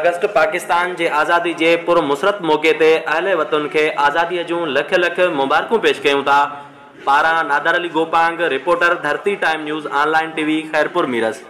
अगस्त पाकिस्तान जे आज़ादी जे पुरमुसरत मौक़े ते अहले वतन खे आज़ादीअ जूं लख लख मुबारकूं पेश कयूं था। पारां Nadir Ali Gopang, reporter, Dharti time news online TV, Khairpur मीरस।